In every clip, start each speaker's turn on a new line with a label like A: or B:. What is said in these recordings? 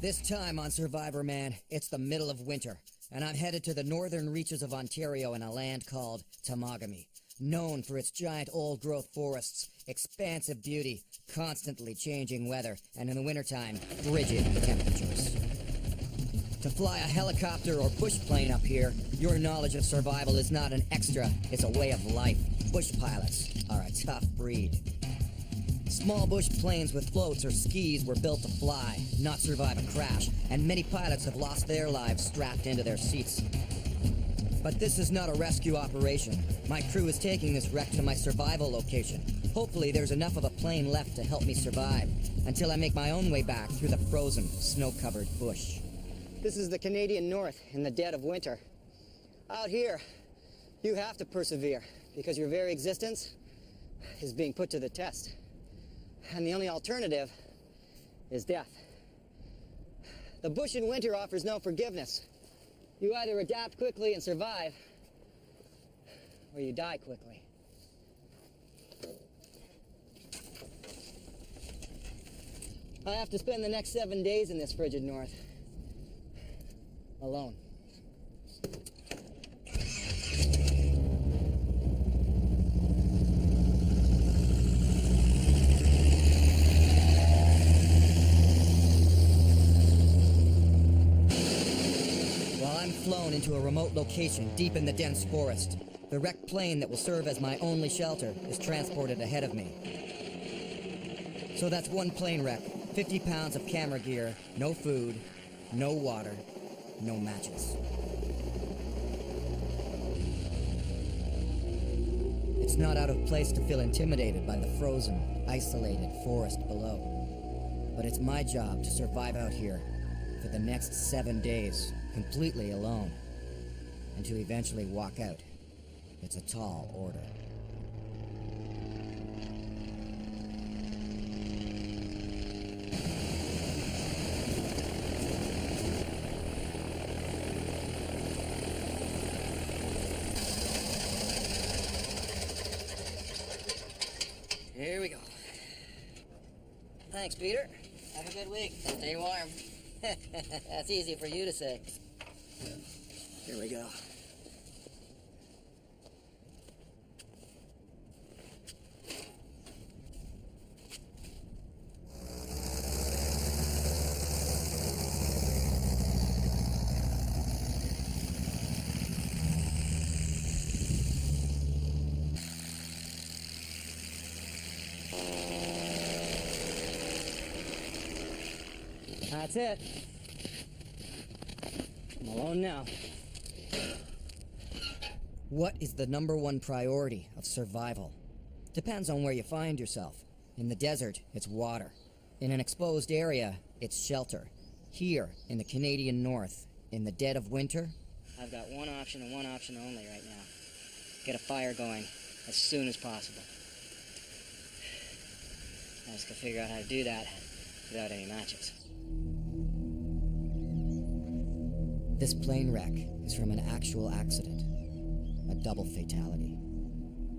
A: This time on Survivorman, it's the middle of winter, and I'm headed to the northern reaches of Ontario in a land called Tamagami, known for its giant old-growth forests, expansive beauty, constantly changing weather, and in the wintertime, frigid temperatures. To fly a helicopter or bush plane up here, your knowledge of survival is not an extra, it's a way of life. Bush pilots are a tough breed. Small bush planes with floats or skis were built to fly, not survive a crash, and many pilots have lost their lives strapped into their seats. But this is not a rescue operation. My crew is taking this wreck to my survival location. Hopefully there's enough of a plane left to help me survive, until I make my own way back through the frozen, snow-covered bush. This is the Canadian North in the dead of winter. Out here, you have to persevere, because your very existence is being put to the test. And the only alternative is death. The bush in winter offers no forgiveness. You either adapt quickly and survive, or you die quickly. I have to spend the next 7 days in this frigid north. Alone. Flown into a remote location deep in the dense forest. The wrecked plane that will serve as my only shelter is transported ahead of me. So that's one plane wreck, 50 pounds of camera gear, no food, no water, no matches. It's not out of place to feel intimidated by the frozen, isolated forest below. But it's my job to survive out here for the next 7 days, completely alone, and to eventually walk out. It's a tall order. Here we go. Thanks, Peter. Have a good week. Stay warm. That's easy for you to say. Here we go. That's it. I'm alone now. What is the #1 priority of survival? Depends on where you find yourself. In the desert, it's water. In an exposed area, it's shelter. Here, in the Canadian North, in the dead of winter, I've got one option and one option only right now. Get a fire going as soon as possible. I just gotta figure out how to do that without any matches. This plane wreck is from an actual accident. A double fatality.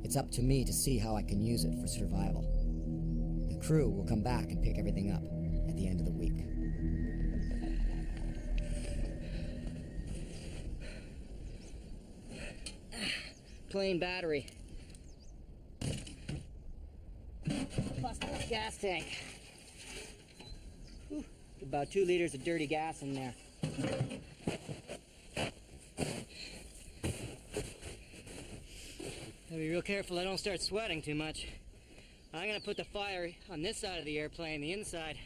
A: It's up to me to see how I can use it for survival. The crew will come back and pick everything up at the end of the week. Plane battery. Plus gas tank. Whew. About 2 liters of dirty gas in there. Gotta be real careful I don't start sweating too much. I'm gonna put the fire on this side of the airplane, the inside,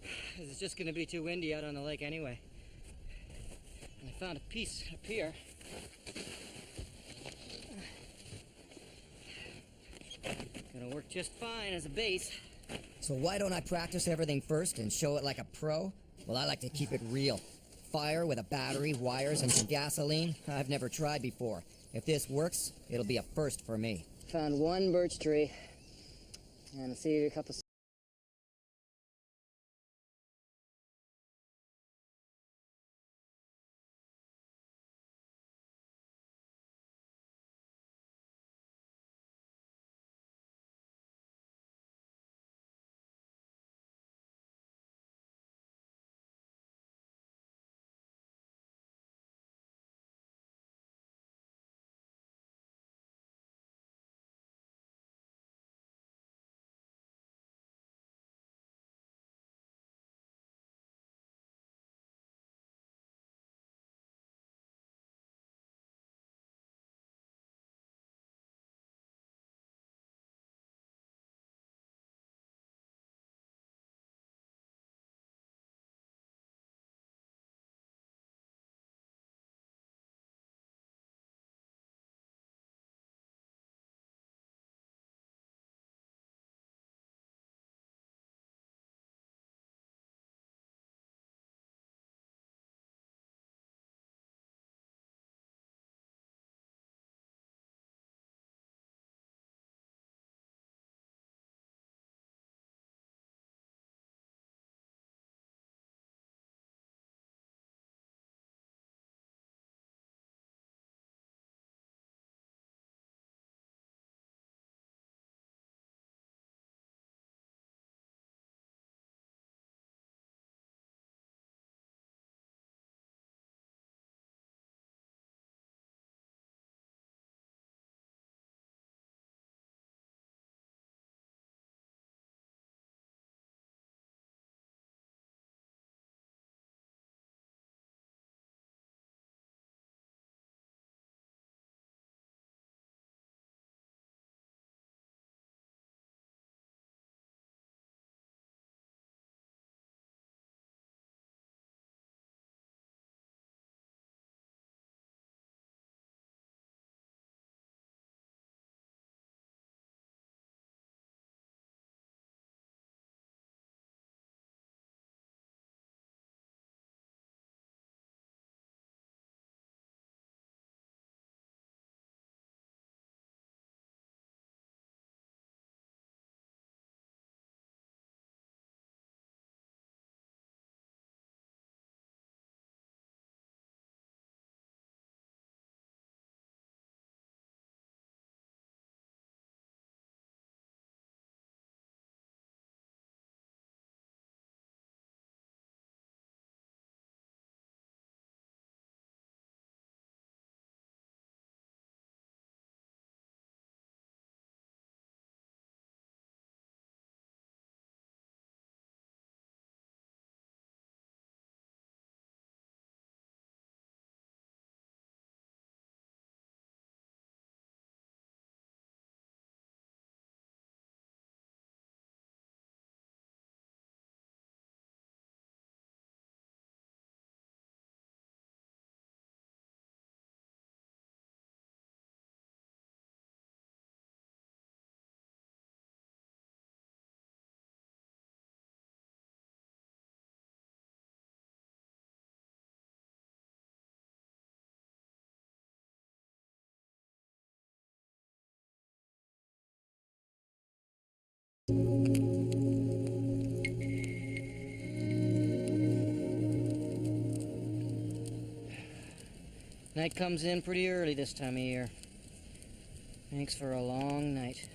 A: because it's just gonna be too windy out on the lake anyway. And I found a piece up here. Gonna work just fine as a base. So why don't I practice everything first and show it like a pro? Well, I like to keep it real. Fire with a battery, wires, and some gasoline? I've never tried before. If this works, it'll be a first for me. Found one birch tree and a couple Night comes in pretty early this time of year. Makes for a long night.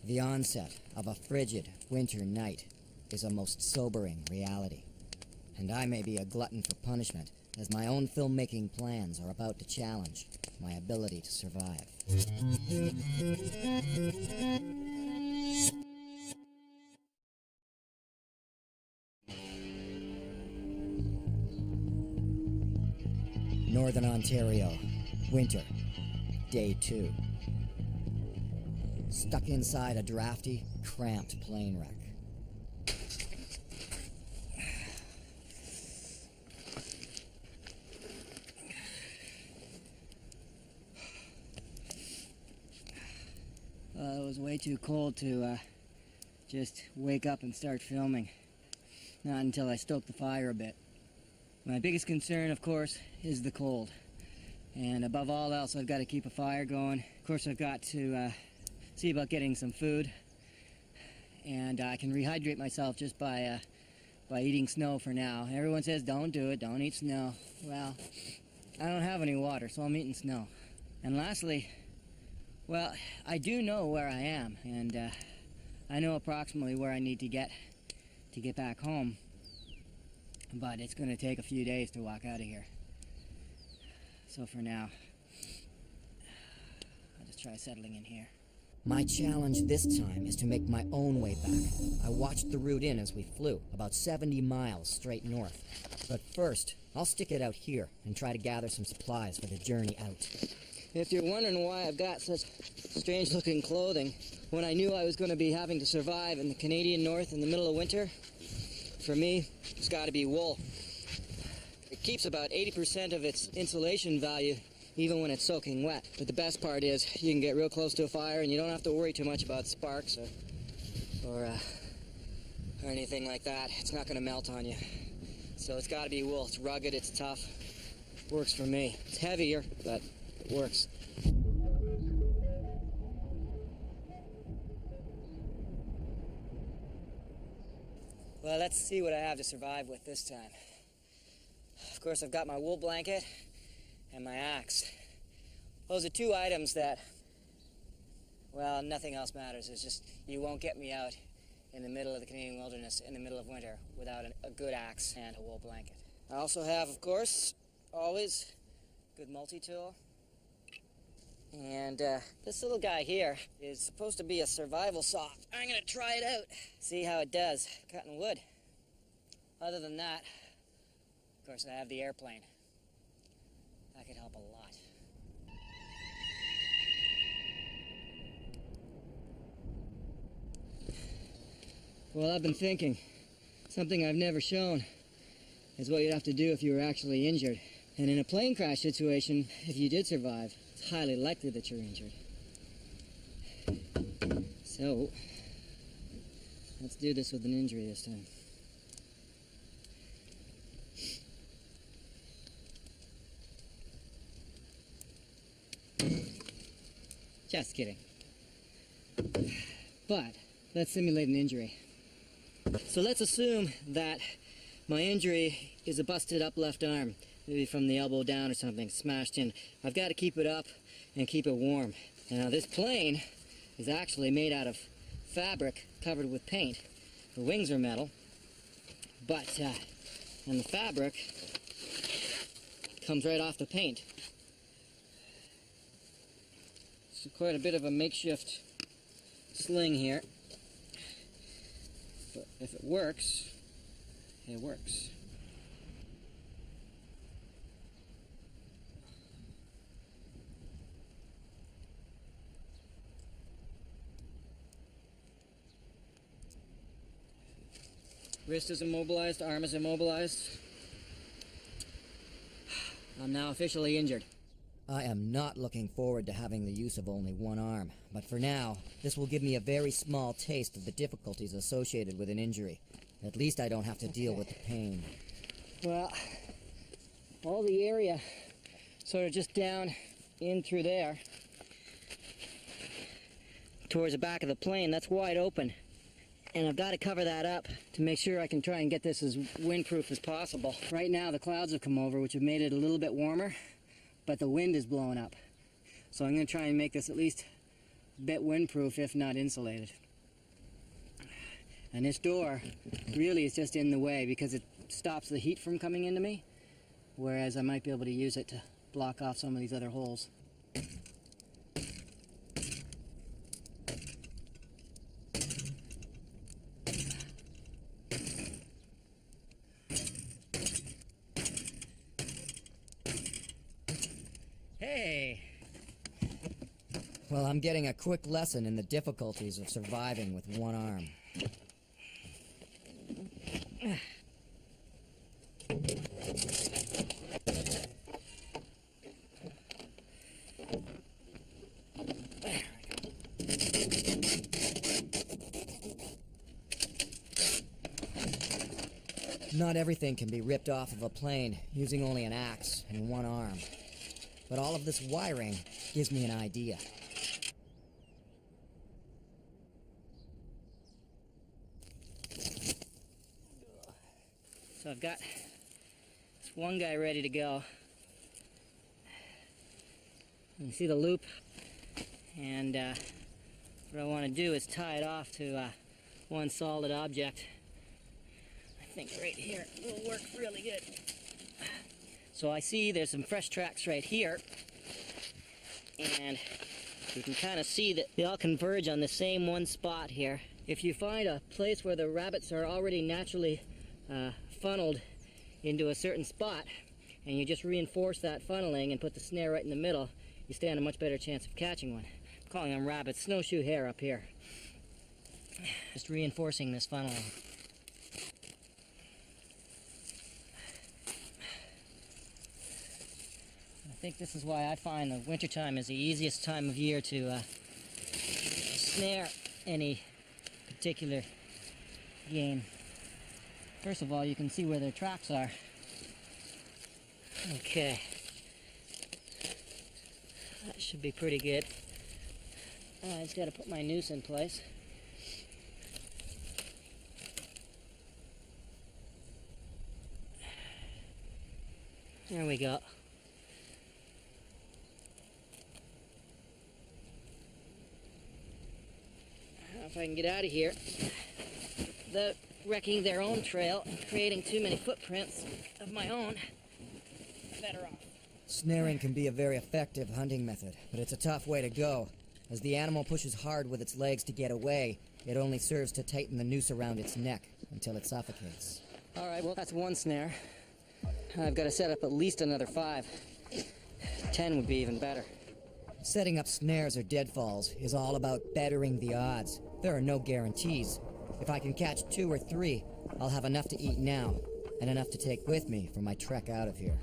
A: The onset of a frigid winter night is a most sobering reality. And I may be a glutton for punishment, as my own filmmaking plans are about to challenge my ability to survive. Northern Ontario, winter, day 2. Stuck inside a drafty, cramped plane wreck. It was way too cold to just wake up and start filming. Not until I stoked the fire a bit. My biggest concern, of course, is the cold. And above all else, I've got to keep a fire going. Of course, I've got to see about getting some food. And I can rehydrate myself just by eating snow for now. Everyone says, don't do it, don't eat snow. Well, I don't have any water, so I'm eating snow. And lastly, well, I do know where I am, and I know approximately where I need to get back home. But it's going to take a few days to walk out of here. So for now, I'll just try settling in here. My challenge this time is to make my own way back. I watched the route in as we flew, about 70 miles straight north. But first, I'll stick it out here and try to gather some supplies for the journey out. If you're wondering why I've got such strange-looking clothing when I knew I was going to be having to survive in the Canadian North in the middle of winter, for me, it's got to be wool. It keeps about 80% of its insulation value even when it's soaking wet. But the best part is you can get real close to a fire and you don't have to worry too much about sparks or anything like that. It's not going to melt on you. So it's got to be wool. It's rugged, it's tough. Works for me. It's heavier, but it works. Well, let's see what I have to survive with this time. Of course, I've got my wool blanket and my axe. Those are 2 items that, well, nothing else matters. It's just, you won't get me out in the middle of the Canadian wilderness in the middle of winter without a good axe and a wool blanket. I also have, of course, always a good multi-tool. And this little guy here is supposed to be a survival saw. I'm gonna try it out, see how it does, cutting wood. Other than that, of course, I have the airplane. That could help a lot. Well, I've been thinking, something I've never shown is what you'd have to do if you were actually injured. And in a plane crash situation, if you did survive, it's highly likely that you're injured. So, let's do this with an injury this time. Just kidding. But, let's simulate an injury. So let's assume that my injury is a busted up left arm, maybe from the elbow down or something, smashed in. I've got to keep it up and keep it warm. Now this plane is actually made out of fabric covered with paint. The wings are metal, but and the fabric comes right off the paint. So quite a bit of a makeshift sling here. But if it works, it works. Wrist is immobilized, arm is immobilized. I'm now officially injured. I am not looking forward to having the use of only one arm, but for now, this will give me a very small taste of the difficulties associated with an injury. At least I don't have to deal with the pain. Well, all the area sort of just down in through there
B: towards the back of the plane. That's wide open. And I've got to cover that up to make sure I can try and get this as windproof as possible. Right now the clouds have come over, which have made it a little bit warmer, but the wind is blowing up. So I'm going to try and make this at least a bit windproof, if not insulated. And this door really is just in the way because it stops the heat from coming into me, whereas I might be able to use it to block off some of these other holes. Hey!
A: Well, I'm getting a quick lesson in the difficulties of surviving with one arm. Not everything can be ripped off of a plane using only an axe and one arm. But all of this wiring gives me an idea.
B: So I've got this one guy ready to go. You see the loop, and what I want to do is tie it off to one solid object. I think right here will work really good. So I see there's some fresh tracks right here, and you can kind of see that they all converge on the same one spot here. If you find a place where the rabbits are already naturally funneled into a certain spot, and you just reinforce that funneling and put the snare right in the middle, you stand a much better chance of catching one. I'm calling them rabbits, snowshoe hare up here. Just reinforcing this funneling. I think this is why I find the wintertime is the easiest time of year to snare any particular game. First of all, you can see where their tracks are. Okay. That should be pretty good. I just got to put my noose in place. There we go. If I can get out of here without wrecking their own trail and creating too many footprints of my own, better off.
A: Snaring can be a very effective hunting method, but it's a tough way to go. As the animal pushes hard with its legs to get away, it only serves to tighten the noose around its neck until it suffocates.
B: All right, well, that's one snare. I've got to set up at least another 5. 10 would be even better.
A: Setting up snares or deadfalls is all about bettering the odds. There are no guarantees. If I can catch 2 or 3, I'll have enough to eat now, and enough to take with me for my trek out of here.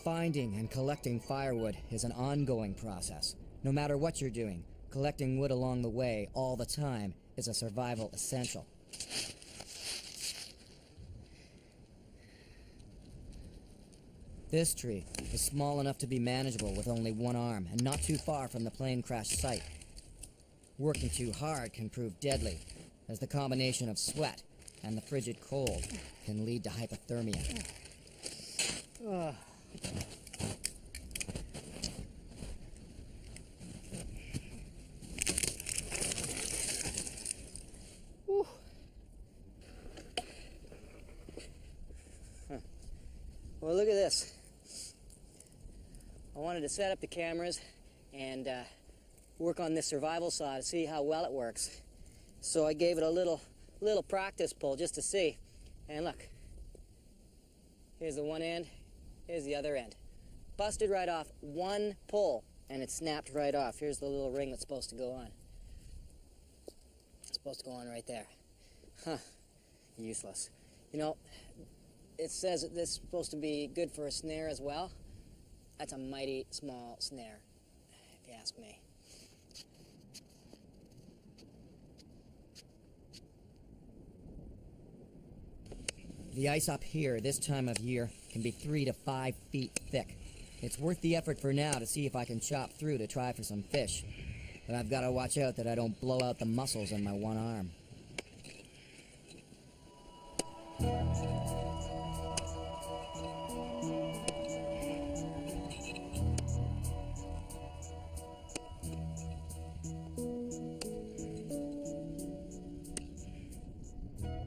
A: Finding and collecting firewood is an ongoing process. No matter what you're doing, collecting wood along the way all the time is a survival essential. This tree is small enough to be manageable with only one arm and not too far from the plane crash site. Working too hard can prove deadly, as the combination of sweat and the frigid cold can lead to hypothermia.
B: Well, look at this. I wanted to set up the cameras and work on this survival saw to see how well it works. So I gave it a little practice pull just to see. And look, here's the one end, here's the other end. Busted right off, one pull, and it snapped right off. Here's the little ring that's supposed to go on. It's supposed to go on right there. Huh, useless. You know, it says that this is supposed to be good for a snare as well. That's a mighty small snare, if you ask me.
A: The ice up here this time of year can be 3 to 5 feet thick. It's worth the effort for now to see if I can chop through to try for some fish. But I've got to watch out that I don't blow out the muscles in my one arm.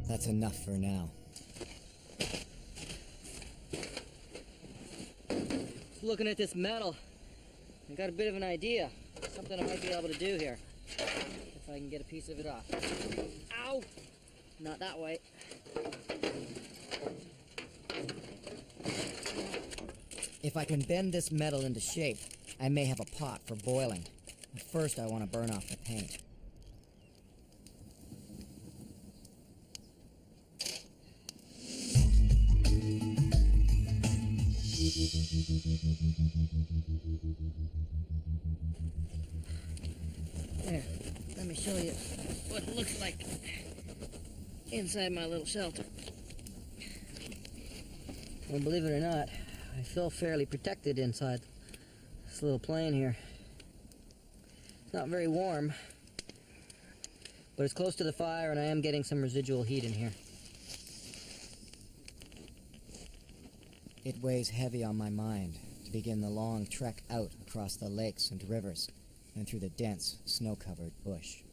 A: That's enough for now.
B: Looking at this metal, I got a bit of an idea. Something I might be able to do here. If I can get a piece of it off. Ow! Not that way.
A: If I can bend this metal into shape, I may have a pot for boiling. But first I want to burn off the paint.
B: There, let me show you what it looks like inside my little shelter. Well, believe it or not, I feel fairly protected inside this little plane here. It's not very warm, but it's close to the fire and I am getting some residual heat in here.
A: It weighs heavy on my mind to begin the long trek out across the lakes and rivers and through the dense, snow-covered bush.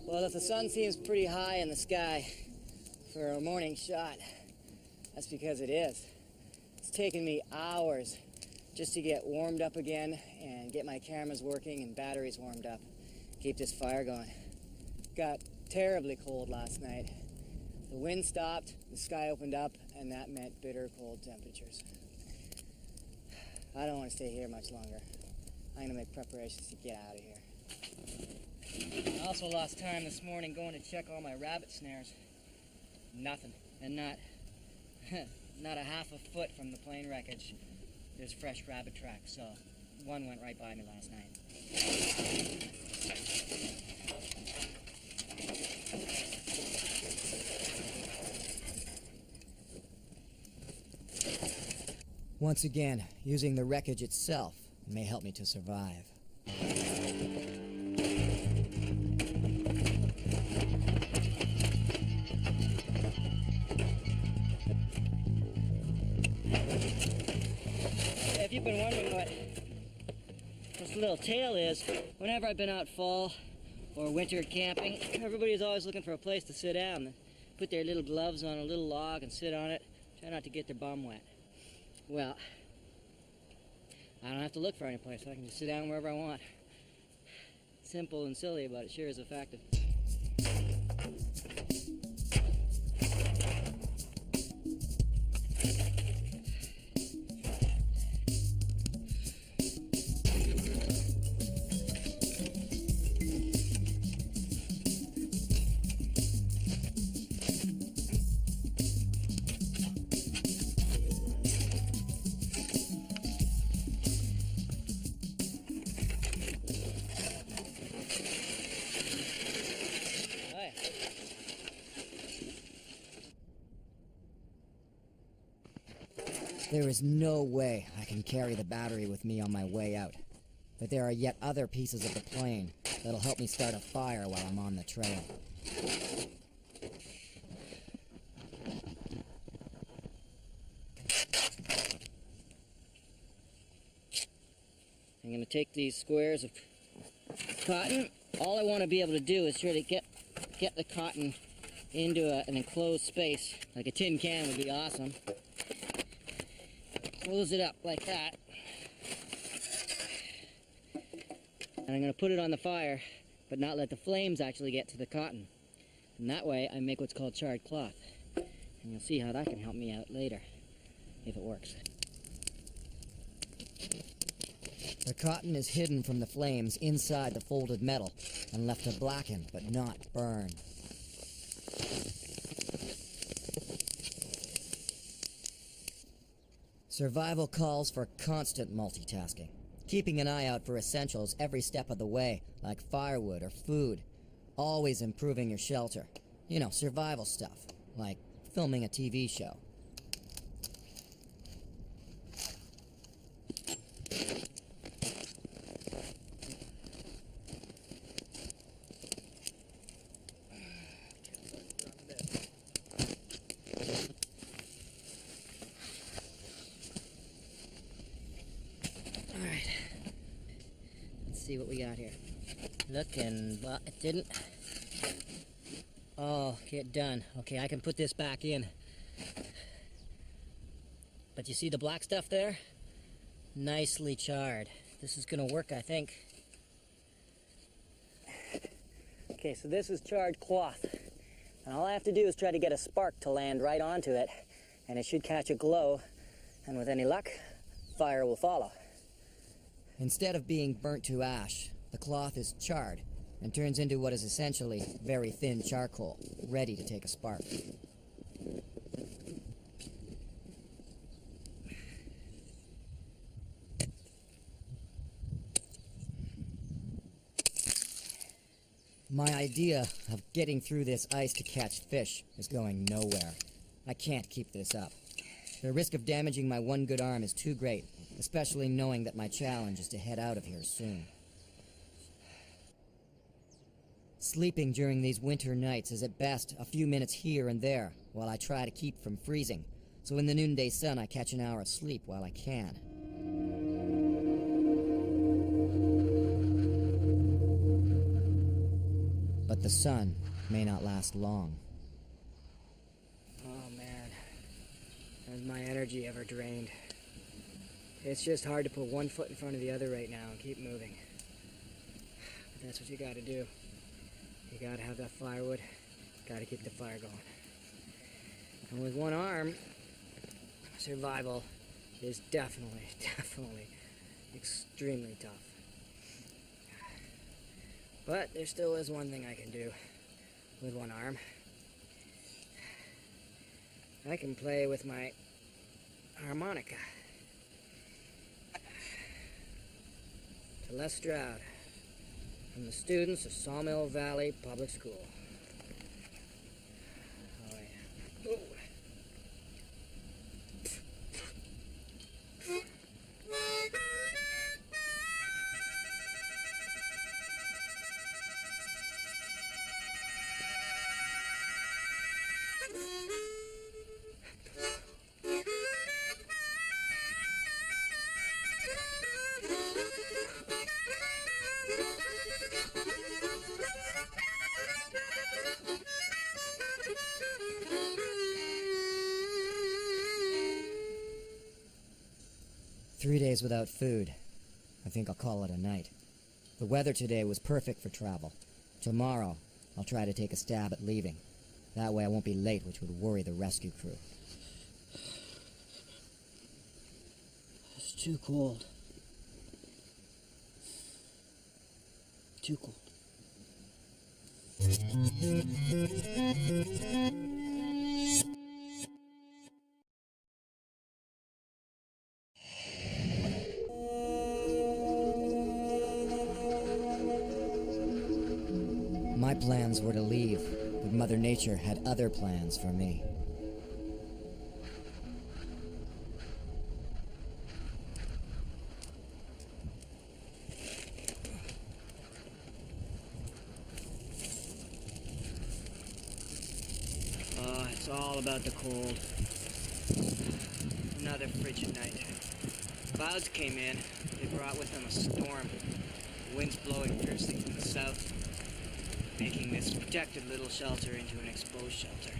B: Well, if the sun seems pretty high in the sky for a morning shot, that's because it is. It's taken me hours just to get warmed up again and get my cameras working and batteries warmed up, keep this fire going. Got terribly cold last night. The wind stopped, the sky opened up, and that meant bitter cold temperatures. I don't want to stay here much longer. I'm gonna make preparations to get out of here. I also lost time this morning going to check all my rabbit snares. Nothing. And not a half a foot from the plane wreckage, there's fresh rabbit tracks, so one went right by me last night.
A: Once again, using the wreckage itself may help me to survive.
B: If you've been wondering what this little tale is, whenever I've been out fall or winter camping, everybody's always looking for a place to sit down. They put their little gloves on a little log and sit on it, try not to get their bum wet. Well, I don't have to look for any place. I can just sit down wherever I want. Simple and silly, but it sure is effective.
A: There is no way I can carry the battery with me on my way out. But there are yet other pieces of the plane that'll help me start a fire while I'm on the trail.
B: I'm going to take these squares of cotton. All I want to be able to do is try to get the cotton into an enclosed space. Like a tin can would be awesome. Close it up like that. And I'm going to put it on the fire, but not let the flames actually get to the cotton. And that way I make what's called charred cloth. And you'll see how that can help me out later, if it works.
A: The cotton is hidden from the flames inside the folded metal and left to blacken but not burn. Survival calls for constant multitasking, keeping an eye out for essentials every step of the way, like firewood or food. Always improving your shelter. You know, survival stuff, like filming a TV show.
B: Alright. Let's see what we got here. Looking, but it didn't. Oh, get done. Okay, I can put this back in. But you see the black stuff there? Nicely charred. This is gonna work, I think. Okay, so this is charred cloth. And all I have to do is try to get a spark to land right onto it, and it should catch a glow, and with any luck, fire will follow.
A: Instead of being burnt to ash, the cloth is charred and turns into what is essentially very thin charcoal, ready to take a spark. My idea of getting through this ice to catch fish is going nowhere. I can't keep this up. The risk of damaging my one good arm is too great, especially knowing that my challenge is to head out of here soon. Sleeping during these winter nights is at best a few minutes here and there while I try to keep from freezing, so in the noonday sun I catch an hour of sleep while I can. But the sun may not last long.
B: Oh man, has my energy ever drained? It's just hard to put one foot in front of the other right now and keep moving. But that's what you gotta do. You gotta have that firewood, gotta keep the fire going. And with one arm, survival is definitely extremely tough. But there still is one thing I can do with one arm. I can play with my harmonica. To Les Stroud, from the students of Sawmill Valley Public School. Oh yeah. Ooh.
A: 3 days without food. I think I'll call it a night. The weather today was perfect for travel. Tomorrow, I'll try to take a stab at leaving. That way I won't be late, which would worry the rescue crew.
B: It's too cold. Too cold.
A: My plans were to leave, but Mother Nature had other plans for me.
B: Oh, it's all about the cold. Another frigid night. Clouds came in. They brought with them a storm. The winds blowing fiercely from the south, making this protected little shelter into an exposed shelter.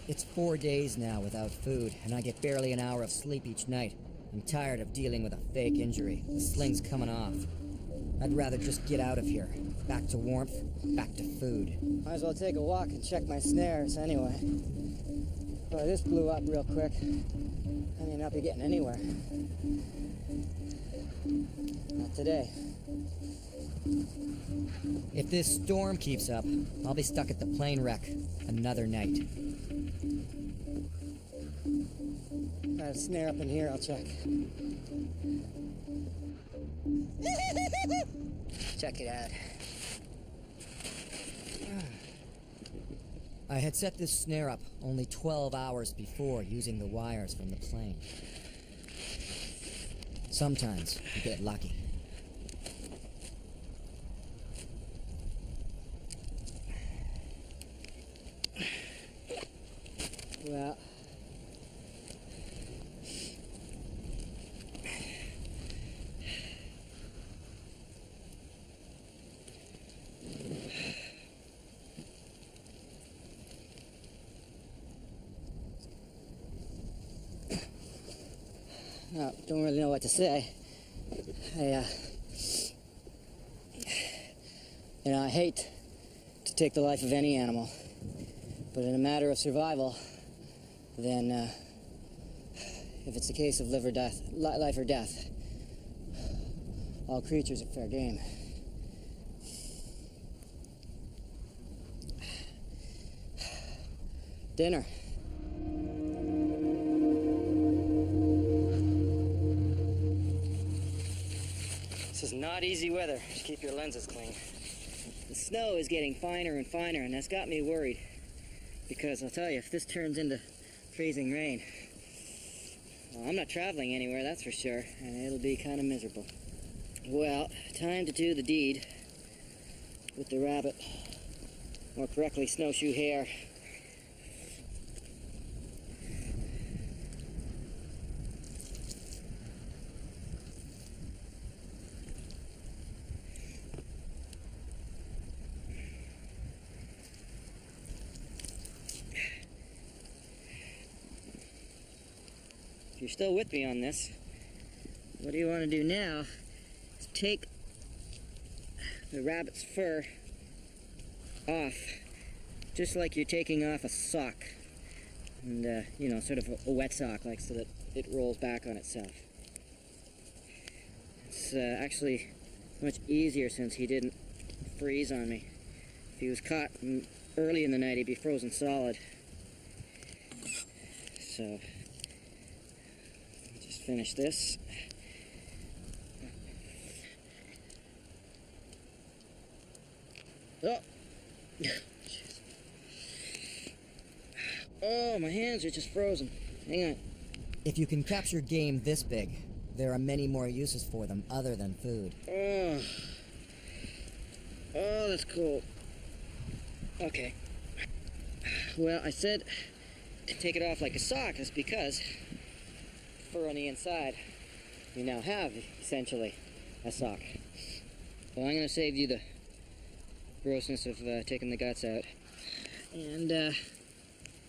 A: It's 4 days now without food, and I get barely an hour of sleep each night. I'm tired of dealing with a fake injury. The sling's coming off. I'd rather just get out of here. Back to warmth, back to food.
B: Might as well take a walk and check my snares anyway. Boy, this blew up real quick. I may not be getting anywhere. Not today.
A: If this storm keeps up, I'll be stuck at the plane wreck another night.
B: Got a snare up in here, I'll check. Check it out.
A: I had set this snare up only 12 hours before using the wires from the plane. Sometimes you get lucky.
B: Well, no, don't really know what to say. I hate to take the life of any animal, but in a matter of survival, then, if it's a case of life or death, all creatures are fair game. Dinner. This is not easy weather to keep your lenses clean. The snow is getting finer and finer, and that's got me worried. Because I'll tell you, if this turns into freezing rain, well, I'm not traveling anywhere, that's for sure, and it'll be kind of miserable. Well, time to do the deed with the rabbit, more correctly, snowshoe hare. If you're still with me on this, what you want to do now is take the rabbit's fur off, just like you're taking off a sock, and sort of a wet sock, like so that it rolls back on itself. It's actually much easier since he didn't freeze on me. If he was caught early in the night, he'd be frozen solid. So, just finish this. Oh! Oh, my hands are just frozen. Hang on.
A: If you can capture game this big, there are many more uses for them other than food.
B: Oh, that's cool. Okay. Well, I said to take it off like a sock is because fur on the inside, you now have essentially a sock. So I'm going to save you the grossness of taking the guts out and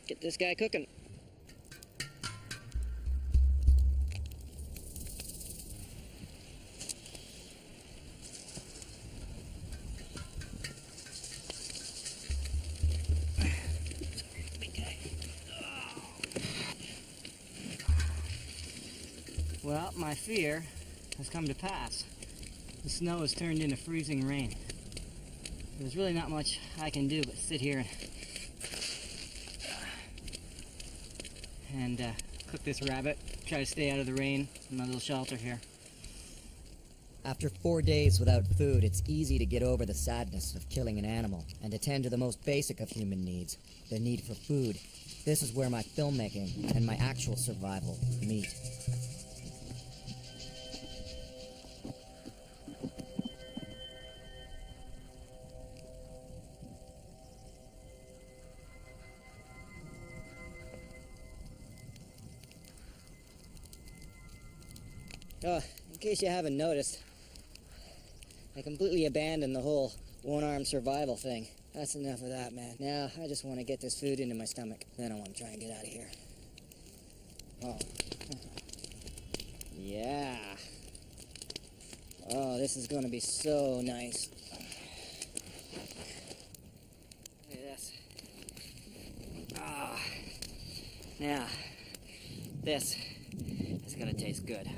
B: get this guy cooking. Well, my fear has come to pass. The snow has turned into freezing rain. There's really not much I can do but sit here and cook this rabbit, try to stay out of the rain in my little shelter here.
A: After 4 days without food, it's easy to get over the sadness of killing an animal and attend to the most basic of human needs, the need for food. This is where my filmmaking and my actual survival meet.
B: Oh, in case you haven't noticed, I completely abandoned the whole one-arm survival thing. That's enough of that, man. Now, I just want to get this food into my stomach. Then I want to try and get out of here. Oh. Yeah. Oh, this is gonna be so nice. Look at this. Ah, now, this is gonna taste good.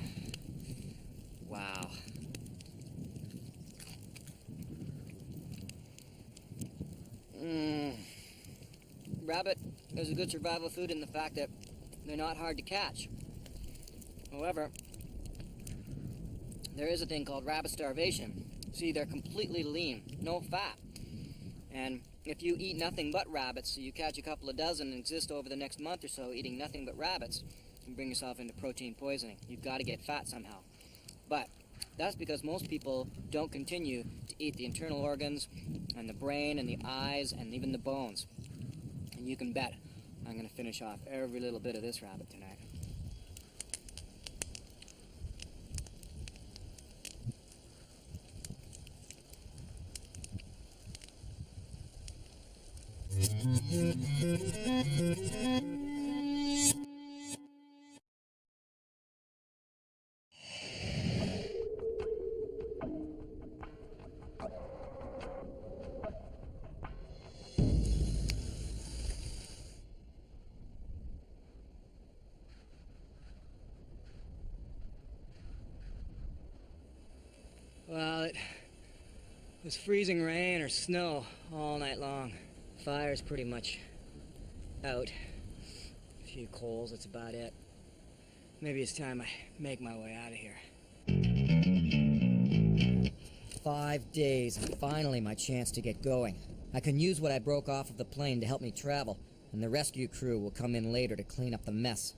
B: Wow. Rabbit is a good survival food in the fact that they're not hard to catch. However, there is a thing called rabbit starvation. See, they're completely lean, no fat. And if you eat nothing but rabbits, so you catch a couple of dozen and exist over the next month or so eating nothing but rabbits, you bring yourself into protein poisoning. You've got to get fat somehow. But that's because most people don't continue to eat the internal organs and the brain and the eyes and even the bones. And you can bet I'm going to finish off every little bit of this rabbit tonight. Well, it was freezing rain or snow all night long. Fire's pretty much out. A few coals, that's about it. Maybe it's time I make my way out of here.
A: 5 days, and finally my chance to get going. I can use what I broke off of the plane to help me travel, and the rescue crew will come in later to clean up the mess.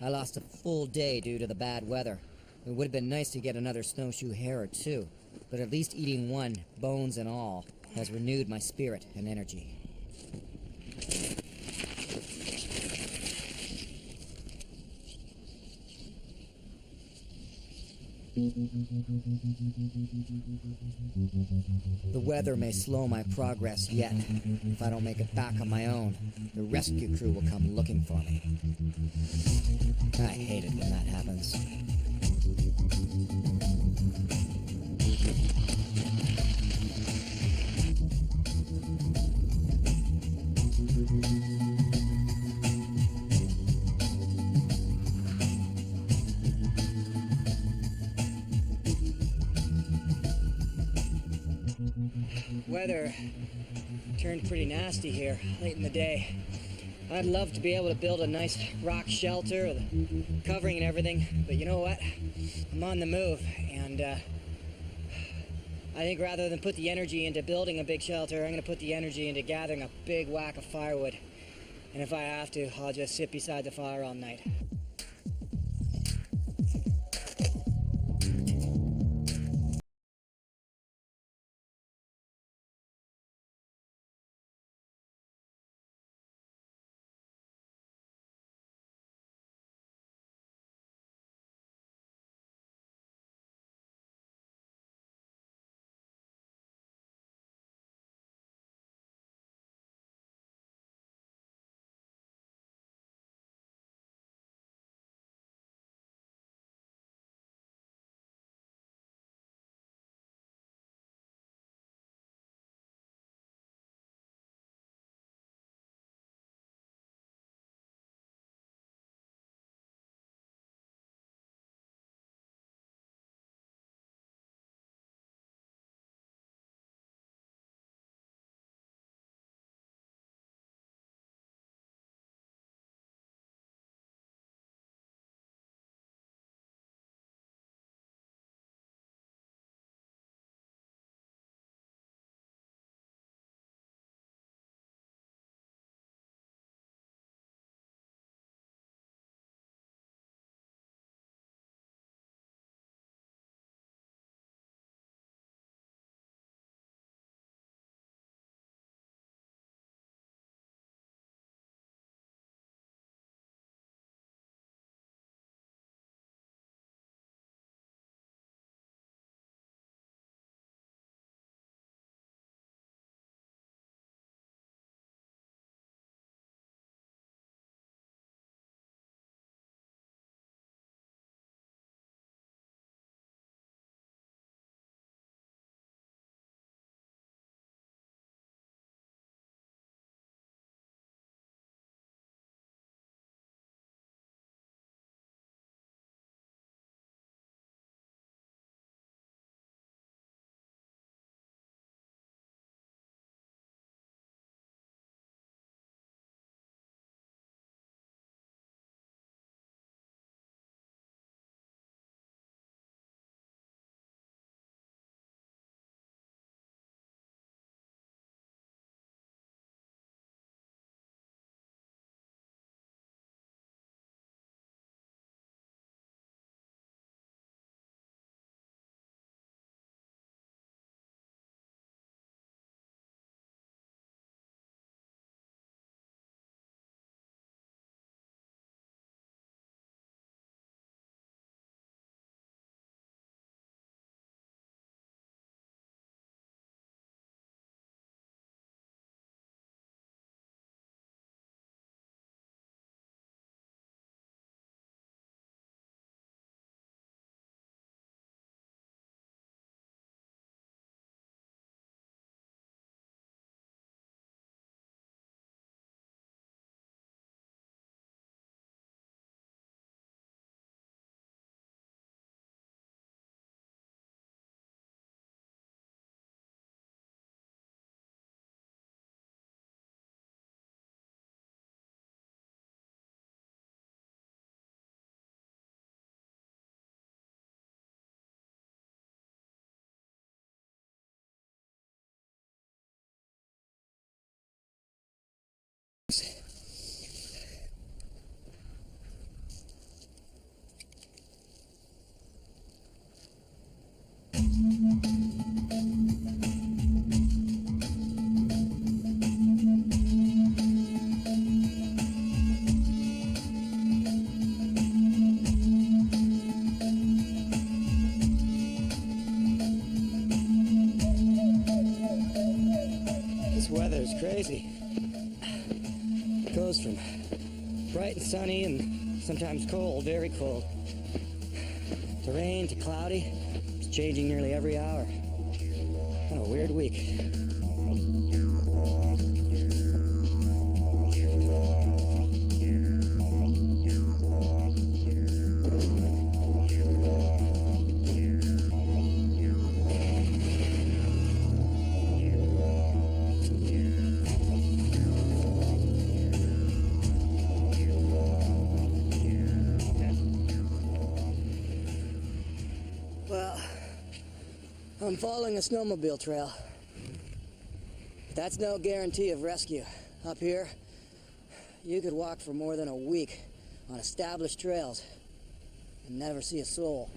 A: I lost a full day due to the bad weather. It would have been nice to get another snowshoe hare or two, but at least eating one, bones and all, has renewed my spirit and energy. The weather may slow my progress yet. If I don't make it back on my own, the rescue crew will come looking for me. I hate it when that happens.
B: Weather turned pretty nasty here late in the day. I'd love to be able to build a nice rock shelter with a covering and everything, but you know what? I'm on the move, and I think rather than put the energy into building a big shelter, I'm going to put the energy into gathering a big whack of firewood. And if I have to, I'll just sit beside the fire all night.
A: This weather's crazy. It goes from bright and sunny and sometimes cold, very cold, to rain to cloudy. It's changing nearly every hour. What a weird week. Well, I'm following a snowmobile trail. That's no guarantee of rescue. Up here, you could walk for more than a week on established trails and never see a soul.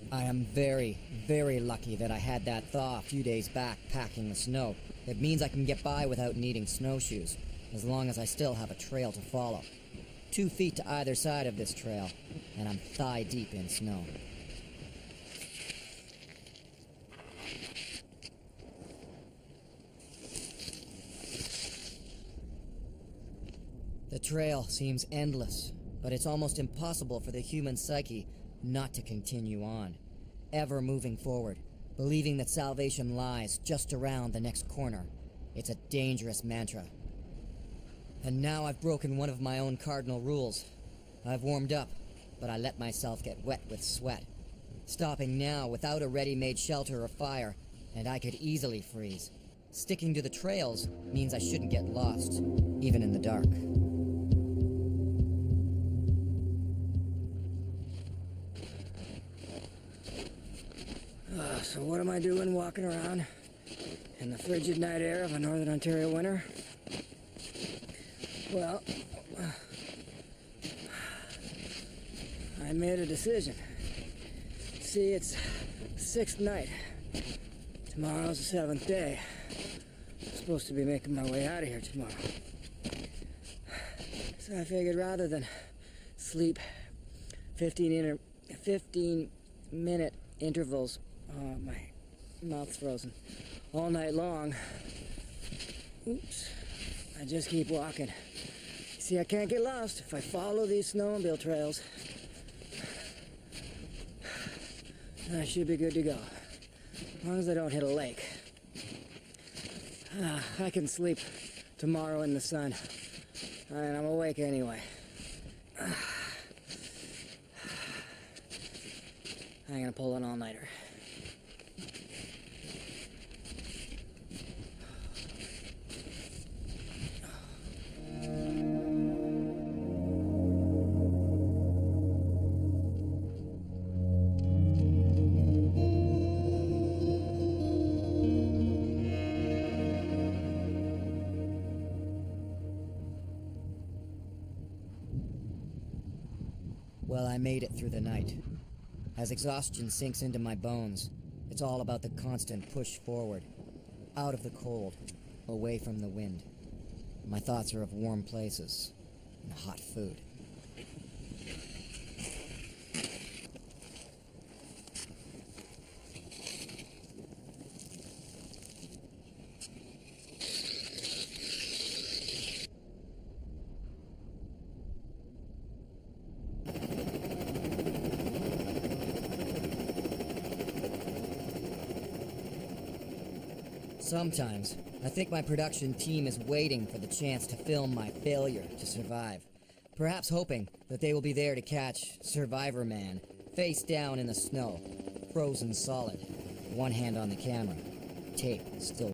A: I am very, very lucky that I had that thaw a few days back packing the snow. It means I can get by without needing snowshoes, as long as I still have a trail to follow. 2 feet to either side of this trail, and I'm thigh-deep in snow. The trail seems endless, but it's almost impossible for the human psyche not to continue on, ever moving forward, believing that salvation lies just around the next corner. It's a dangerous mantra. And now I've broken one of my own cardinal rules. I've warmed up, but I let myself get wet with sweat. Stopping now without a ready-made shelter or fire, and I could easily freeze. Sticking to the trails means I shouldn't get lost, even in the dark. So what am I doing walking around in the frigid night air of a northern Ontario winter? Well, I made a decision. See, it's the 6th night. Tomorrow's the 7th day. I'm supposed to be making my way out of here tomorrow. So I figured rather than sleep 15-minute intervals, my mouth's frozen, all night long, I just keep walking. See, I can't get lost if I follow these snowmobile trails. I should be good to go, as long as I don't hit a lake. I can sleep tomorrow in the sun, and I'm awake anyway. I'm gonna pull an all-nighter. Well, I made it through the night. As exhaustion sinks into my bones, it's all about the constant push forward, out of the cold, away from the wind. My thoughts are of warm places and hot food. Sometimes, I think my production team is waiting for the chance to film my failure to survive. Perhaps hoping that they will be there to catch Survivorman, face down in the snow, frozen solid, one hand on the camera, tape still